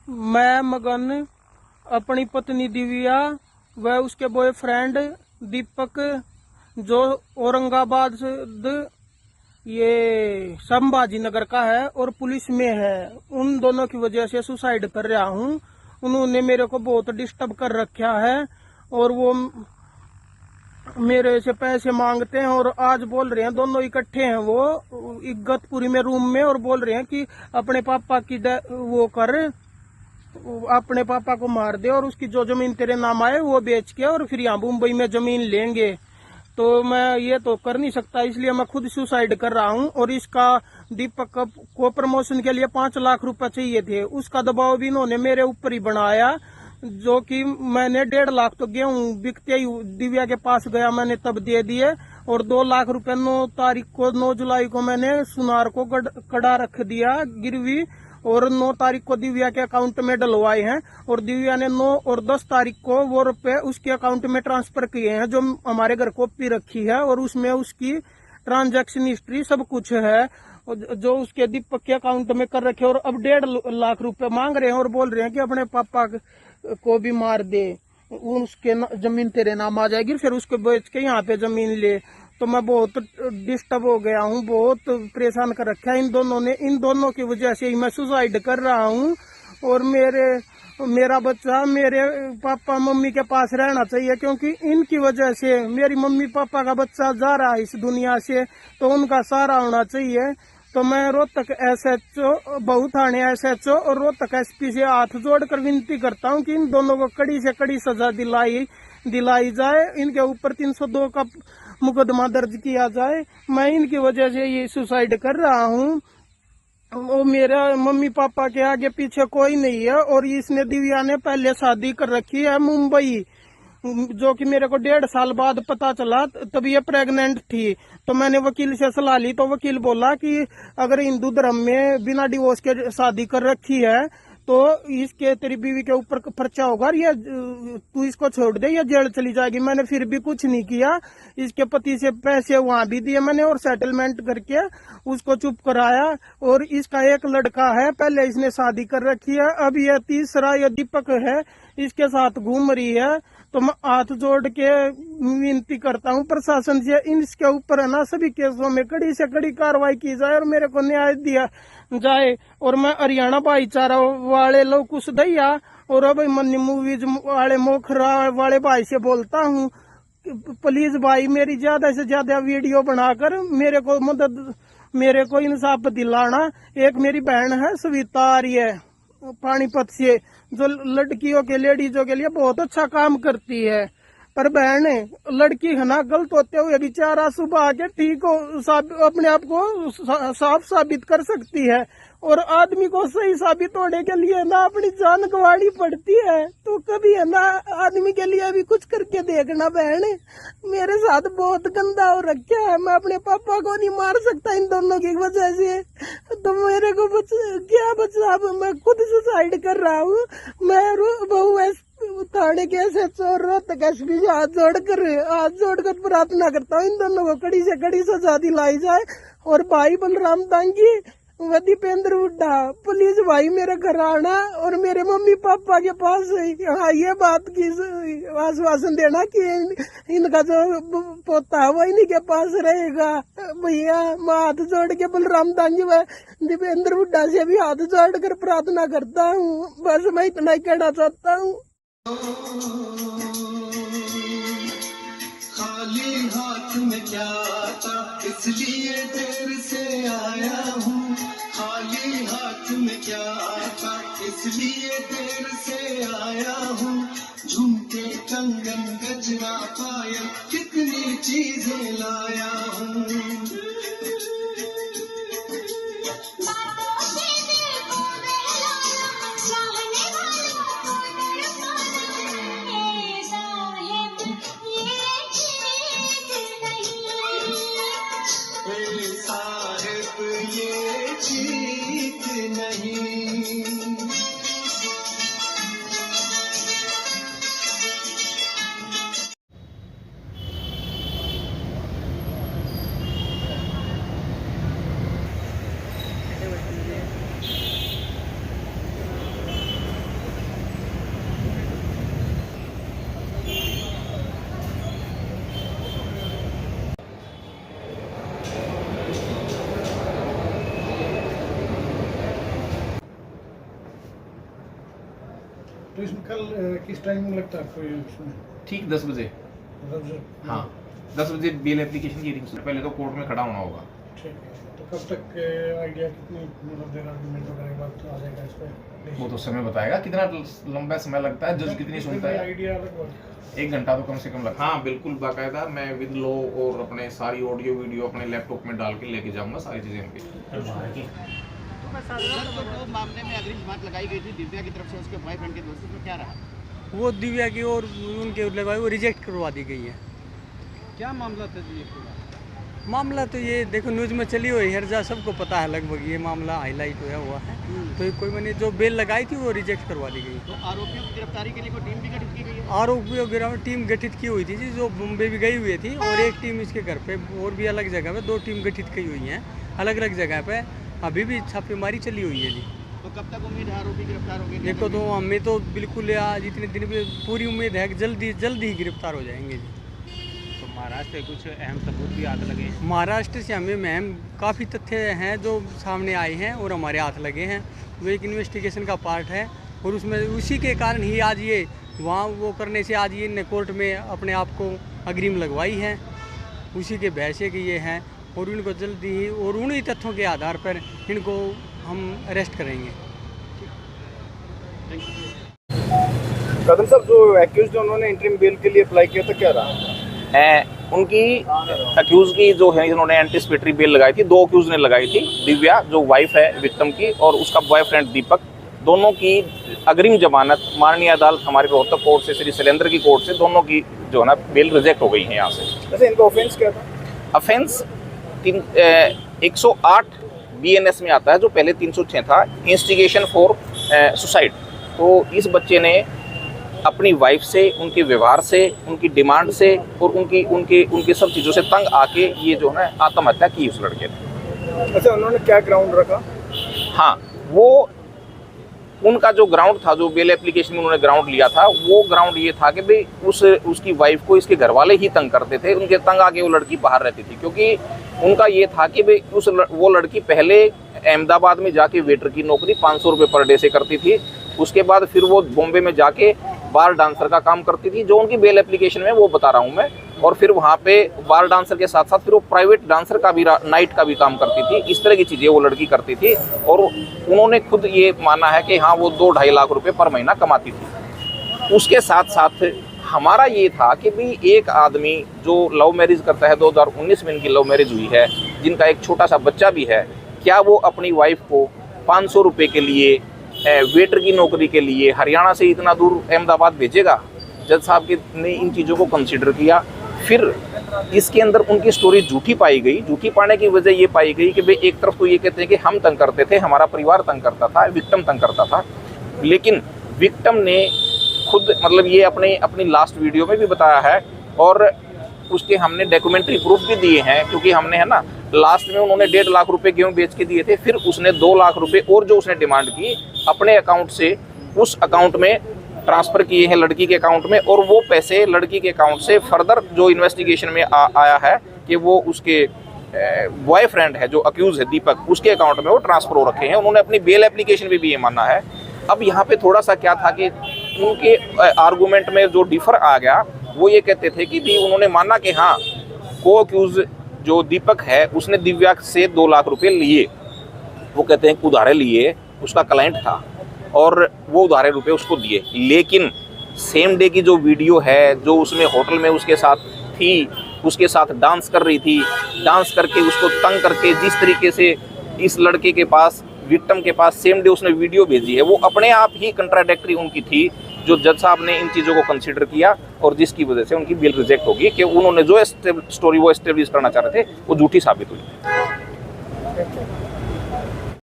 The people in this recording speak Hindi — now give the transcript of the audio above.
मैं मगन, अपनी पत्नी दिव्या व उसके बॉयफ्रेंड दीपक, जो औरंगाबाद ये संभाजी नगर का है और पुलिस में है, उन दोनों की वजह से सुसाइड कर रहा हूँ। उन्होंने मेरे को बहुत डिस्टर्ब कर रखा है और वो मेरे से पैसे मांगते हैं और आज बोल रहे हैं, दोनों इकट्ठे हैं वो इगतपुरी में रूम में, और बोल रहे हैं कि अपने पापा की वो कर, अपने पापा को मार दे और उसकी जो जमीन तेरे नाम आए वो बेच के और फिर यहाँ मुंबई में जमीन लेंगे। तो मैं ये तो कर नहीं सकता, इसलिए मैं खुद सुसाइड कर रहा हूँ। और इसका दीपक को प्रमोशन के लिए 5 लाख रुपए चाहिए थे, उसका दबाव भी इन्होंने मेरे ऊपर ही बनाया, जो कि मैंने 1.5 लाख तो गेहूं बिकते ही दिव्या के पास गया मैंने तब दे दिए, और 2 लाख रुपए 9 जुलाई को मैंने सुनार को कड़ा रख दिया गिरवी, और 9 तारीख को दिव्या के अकाउंट में डलवाए हैं, और दिव्या ने 9 और 10 तारीख को वो रुपए उसके अकाउंट में ट्रांसफर किए हैं, जो हमारे घर कॉपी रखी है और उसमें उसकी ट्रांजैक्शन हिस्ट्री सब कुछ है, जो उसके दीपक के अकाउंट में कर रखे। और अब 1.5 लाख रुपए मांग रहे हैं और बोल रहे हैं कि अपने पापा को भी मार दे, उसके जमीन तेरे नाम आ जाएगी, फिर उसको बेच के यहाँ पे जमीन ले। तो मैं बहुत डिस्टर्ब हो गया हूँ, बहुत परेशान कर रखा है इन दोनों की वजह से ही मैं सुसाइड कर रहा हूँ। और मेरा बच्चा मेरे पापा मम्मी के पास रहना चाहिए, क्योंकि इनकी वजह से मेरी मम्मी पापा का बच्चा जा रहा है इस दुनिया से, तो उनका सहारा होना चाहिए। तो मैं रोहतक SHO, बहु थाने SHO और रोहतक SP से हाथ जोड़कर विनती करता हूँ कि इन दोनों को कड़ी से कड़ी सजा दिलाई जाए, इनके ऊपर 302 का मुकदमा दर्ज किया जाए। मैं इनकी वजह से ये सुसाइड कर रहा हूँ। वो मेरा मम्मी पापा के आगे पीछे कोई नहीं है, और इसने दिव्या ने पहले शादी कर रखी है मुंबई, जो कि मेरे को 1.5 साल बाद पता चला, तब ये प्रेग्नेंट थी। तो मैंने वकील से सलाह ली, तो वकील बोला कि अगर हिंदू धर्म में बिना डिवोर्स के शादी कर रखी है तो इसके तेरी बीवी के ऊपर पर्चा होगा, या तू इसको छोड़ दे या जेल चली जाएगी। मैंने फिर भी कुछ नहीं किया, इसके पति से पैसे वहां भी दिए मैंने और सेटलमेंट करके उसको चुप कराया। और इसका एक लड़का है, पहले इसने शादी कर रखी है, अब यह तीसरा ये दीपक है इसके साथ घूम रही है। तो मैं हाथ जोड़ के विनती करता हूँ प्रशासन से, इसके ऊपर है ना सभी केसों में कड़ी से कड़ी कार्रवाई की जाए और मेरे को न्याय दिया जाए। और मैं हरियाणा भाईचारा वाले लोग कुछ दैया और अब मनी मूवीज वाले मोखरा वाले भाई से बोलता हूँ, प्लीज भाई मेरी ज्यादा से ज्यादा वीडियो बनाकर मेरे को इंसाफ दिलाना। एक मेरी बहन है सविता आर्य पानीपत से, जो लड़कियों के लेडीजों के लिए बहुत अच्छा काम करती है, पर बहन लड़की है ना गलत होते हुए बेचारा सुबह आके ठीक हो अपने आप को साफ साबित कर सकती है, और आदमी को सही साबित होने के लिए ना अपनी जान गंवानी पड़ती है। तो कभी है ना आदमी के लिए भी कुछ करके देखना बहन, मेरे साथ बहुत गंदा हो रखा है, मैं अपने पापा को नहीं मार सकता इन दोनों की वजह से, तो मेरे को क्या बचा, मैं खुद सुसाइड कर रहा हूँ। मैं बहु थाने के SHO और रोहतक SP से हाथ जोड़कर प्रार्थना करता हूँ इन दोनों को कड़ी से कड़ी सजा दिलाई जाए। और भाई बलराम दांगी व दीपेंद्र हुड्डा, प्लीज भाई मेरे घर आना और मेरे मम्मी पापा के पास हाँ ये बात की आश्वासन देना कि इनका जो पोता है वो इन्हीं के पास रहेगा। भैया मैं हाथ जोड़ के बलराम दांगी व दीपेंद्र हुड्डा से भी हाथ जोड़ कर प्रार्थना करता हूँ। बस मैं इतना ही कहना चाहता हूँ। खाली हाथ में क्या आता, इसलिए देर से आया हूँ। खाली हाथ में क्या आता, इसलिए देर से आया हूँ। झुमके कंगन गजरा पायल कितनी चीजें लाया हूँ। ये जीत नहीं। तो इसमें कल किस टाइमिंग लगता है आपको ये इसमें? ठीक 10 बजे। मतलब हाँ 10 बजे बेल एप्लीकेशन की रिंग पहले तो कोर्ट में खड़ा होना होगा। ठीक है, तो कब तक आइडिया कितनी मतलब देर आर्गूमेंट वगैरह के बाद आ जाएगा इस पर? वो तो समय बताएगा कितना लंबा समय लगता है, जज कितनी सुनता है। आइडिया लगभग 1 घंटा तो कम से कम लगता है। हाँ बिल्कुल बाकायदा मैं विद लॉ और अपने सारी ऑडियो वीडियो अपने लैपटॉप में डाल के लेके जाऊंगा सारी चीज़ें उनकी। तो मामले में अग्रिम जमानत लगाई गई थी दिव्या की तरफ से उसके बॉयफ्रेंड के दोस्तों में क्या रहा? वो दिव्या की और उनके लगाई वो रिजेक्ट करवा दी गई है। क्या मामला था जी ये पूरा? मामला तो ये देखो न्यूज़ में चली हुई है, जा सबको पता है लगभग ये मामला हाईलाइट हुआ है। तो ये कोई मैंने जो बेल लगाई थी वो रिजेक्ट करवा दी गई। तो आरोपियों की गिरफ्तारी के लिए कोई टीम भी गठित की गई है? आरोपियों की टीम गठित की हुई थी जी, जो बॉम्बे भी गई हुई थी, और एक टीम इसके घर पे और भी अलग जगह पे 2 टीम गठित की हुई हैं अलग अलग जगह पे। अभी भी छापेमारी चली हुई है जी। तो कब तक उम्मीद है आरोपी गिरफ्तार होंगे? देखो तो हमें तो बिल्कुल आज इतने दिन में पूरी उम्मीद है कि जल्दी ही गिरफ्तार हो जाएंगे जी। तो महाराष्ट्र के कुछ अहम सबूत भी हाथ लगे हैं। महाराष्ट्र से हमें मैम काफ़ी तथ्य हैं जो सामने आए हैं और हमारे हाथ लगे हैं। वो एक इन्वेस्टिगेशन का पार्ट है और उसमें उसी के कारण ही आज ये वहाँ वो करने से आज ये ने कोर्ट में अपने आप को अग्रिम लगवाई है। उसी के बहस है कि ये हैं और इनको जल्दी ही और उन्हीं तथ्यों के आधार पर इनको हम अरेस्ट करेंगे। कदम साहब जो एक्यूज उन्होंने इंटरिम बेल के लिए अप्लाई किया था क्या रहा? उनकी अक्यूज की जो है इन्होंने एंटिसिपेटरी बेल लगाई थी। 2 अक्यूज ने लगाई थी, दिव्या जो वाइफ है विक्टिम की और उसका बॉयफ्रेंड दीपक। दोनों की अग्रिम जमानत माननीय अदालत हमारे रोहतक कोर्ट से श्री शैलेंद्र की कोर्ट से दोनों की जो है ना बेल रिजेक्ट हो गई है यहाँ से। वैसे इनका ऑफेंस क्या था? अफेंस 108 BNS में आता है जो पहले 306 था, इंस्टिगेशन फॉर सुसाइड। तो इस बच्चे ने अपनी वाइफ से, उनके व्यवहार से, उनकी डिमांड से और उनके सब चीज़ों से तंग आके ये जो है आत्महत्या की उस लड़के ने। अच्छा, उन्होंने क्या ग्राउंड रखा? हाँ, वो उनका जो ग्राउंड था, जो बेल एप्लीकेशन में उन्होंने ग्राउंड लिया था, वो ग्राउंड ये था कि भाई उसकी वाइफ को इसके घर वाले ही तंग करते थे। उनके तंग आके वो लड़की बाहर रहती थी, क्योंकि उनका ये था कि भाई वो लड़की पहले अहमदाबाद में जाके वेटर की नौकरी 500 रुपये पर डे से करती थी। उसके बाद फिर वो बॉम्बे में जाके बार डांसर का काम करती थी, जो उनकी बेल एप्लीकेशन में वो बता रहा हूँ मैं। और फिर वहाँ पे बार डांसर के साथ साथ फिर वो प्राइवेट डांसर का भी, नाइट का भी काम करती थी। इस तरह की चीज़ें वो लड़की करती थी और उन्होंने खुद ये माना है कि हाँ वो 2-2.5 लाख रुपए पर महीना कमाती थी। उसके साथ साथ हमारा ये था कि भाई एक आदमी जो लव मैरिज करता है, 2019 में इनकी लव मैरिज हुई है, जिनका एक छोटा सा बच्चा भी है, क्या वो अपनी वाइफ को 500 रुपये के लिए वेटर की नौकरी के लिए हरियाणा से इतना दूर अहमदाबाद भेजेगा? जज साहब ने इन चीज़ों को कंसिडर किया। फिर इसके अंदर उनकी स्टोरी झूठी पाई गई। झूठी पाने की वजह ये पाई गई कि भाई एक तरफ तो ये कहते हैं कि हम तंग करते थे, हमारा परिवार तंग करता था, विक्टिम तंग करता था, लेकिन विक्टिम ने खुद मतलब ये अपनी लास्ट वीडियो में भी बताया है और उसके हमने डॉक्यूमेंट्री प्रूफ भी दिए हैं, क्योंकि हमने है ना लास्ट में उन्होंने 1.5 लाख रुपए गेहूँ बेच के दिए थे। फिर उसने 2 लाख रुपए और जो उसने डिमांड की अपने अकाउंट से उस अकाउंट में ट्रांसफ़र किए हैं लड़की के अकाउंट में, और वो पैसे लड़की के अकाउंट से फर्दर जो इन्वेस्टिगेशन में आया है कि वो उसके बॉयफ्रेंड है जो अक्यूज़ है दीपक, उसके अकाउंट में वो ट्रांसफ़र हो रखे हैं। उन्होंने अपनी बेल एप्लीकेशन में भी ये माना है। अब यहाँ पे थोड़ा सा क्या था कि उनके आर्गूमेंट में जो डिफर आ गया, वो ये कहते थे कि भी उन्होंने माना कि हाँ को अक्यूज़ जो दीपक है उसने दिव्या से 2 लाख रुपए लिए। वो कहते हैं उधारे लिए, उसका क्लाइंट था और वो उधारे रुपए उसको दिए। लेकिन सेम डे की जो वीडियो है, जो उसमें होटल में उसके साथ थी, उसके साथ डांस कर रही थी, डांस करके उसको तंग करके जिस तरीके से इस लड़के के पास, विक्टिम के पास सेम डे उसने वीडियो भेजी है, वो अपने आप ही कंट्राडिक्टरी उनकी थी, जो जज साहब ने इन चीज़ों को कंसीडर किया और जिसकी वजह से उनकी बेल रिजेक्ट होगी कि उन्होंने जो स्टोरी वो एस्टेब्लिश करना चाह रहे थे वो झूठी साबित हुई।